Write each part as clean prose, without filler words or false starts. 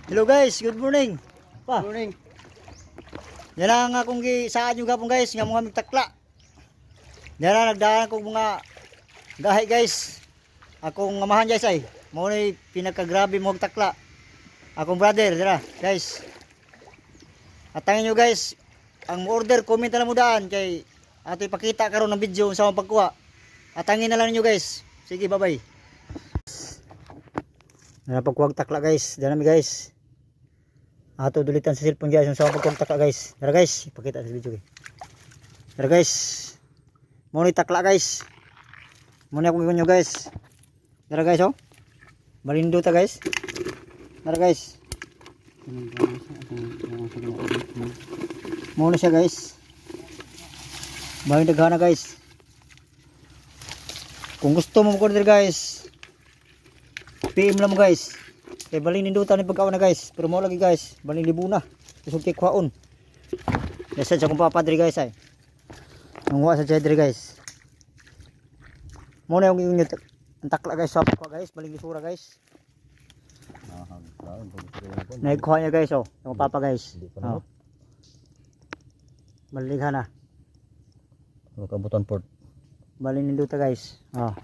Hello guys, good morning. Pa. Morning. Yan ang akong saan yung gapon guys, nga mga magtakla. Yan ang nagdaan kong mga gahi guys. Akong amahan guys ay, mo ni pinakagrabe mo takla. Akong brother, dira guys. Atangin nyo guys, ang order comment na lang mo daan kay ato ipakita karon ng video sa mga pagkuha. Atangin na lang niyo guys. Sige, bye-bye. Napagkuwag takla guys, dyan namin guys. Ato dulitan sa cellphone guys, yung sa pagkuwag takla guys. Dara guys, ipakita sa video guys. Dara guys. Muna takla guys. Muna akong gawin nyo guys. Dara guys oh. Malindo ta guys. Dara guys. Muna siya guys. Bahay daghana guys. Kung gusto mo mag-order guys, PM lang mo guys. Kaya baling nindutan ni pagkaon na guys. Pero mo lagi guys, baling libuna. Kusog kay kwaon. Message akong papadri guys ay. Ang wa sa chedri guys. Mo na yung takla guys sa pagkuha guys, baling lisura guys. Naikuha niya guys oh, yung papa guys. Oh. Balighan na. Kabutan port. Baling ninduta guys. Oh.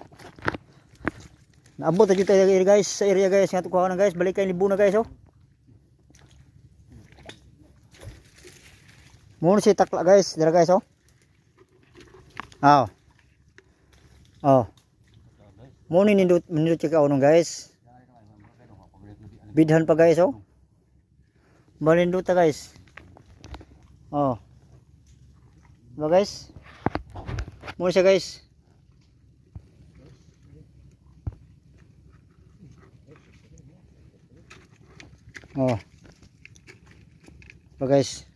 Naabot na dito guys sa area guys nga tukuha na guys, balik kay libuna guys oh. Muna si takla guys, dira guys oh. Oh. Oh. Muna nindut check out guys. Bidhan pa guys oh. Balinduta guys. Oh. Ba guys? Muna siya guys. Oh. Ba guys.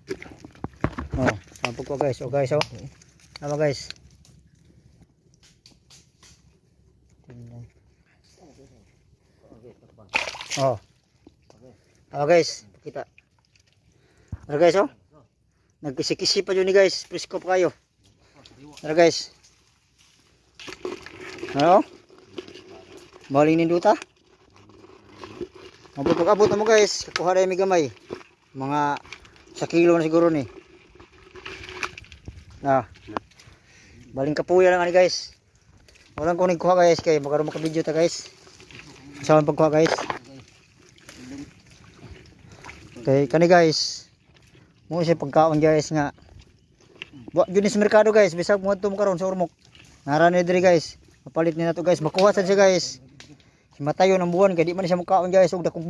Oh, sampok ko guys. Oh guys oh. Apa guys? Oh. Oh guys, kita. Ano guys oh? Nagkisi-kisi pa yun ni guys. Presko pa kayo. Ano guys? Ano? Baling ninduta? Abot na mo guys. Kakuha na yung gamay. Mga sa kilo na siguro ni. Ah. Baling kapuya lang ani guys. Walang kung nagkuha guys kay baka makabidyo ta guys. Saan pagkuha guys? Okay, kani guys. Mo siya pagkaon guys nga. Wa gyud sa merkado guys, bisag mo adto mo karon sa Ormoc. Nara ni diri guys. Mapalit ni nato guys. Makuha sad siya guys. Matayo ng buwan kay di man siya mukaon guys og dakong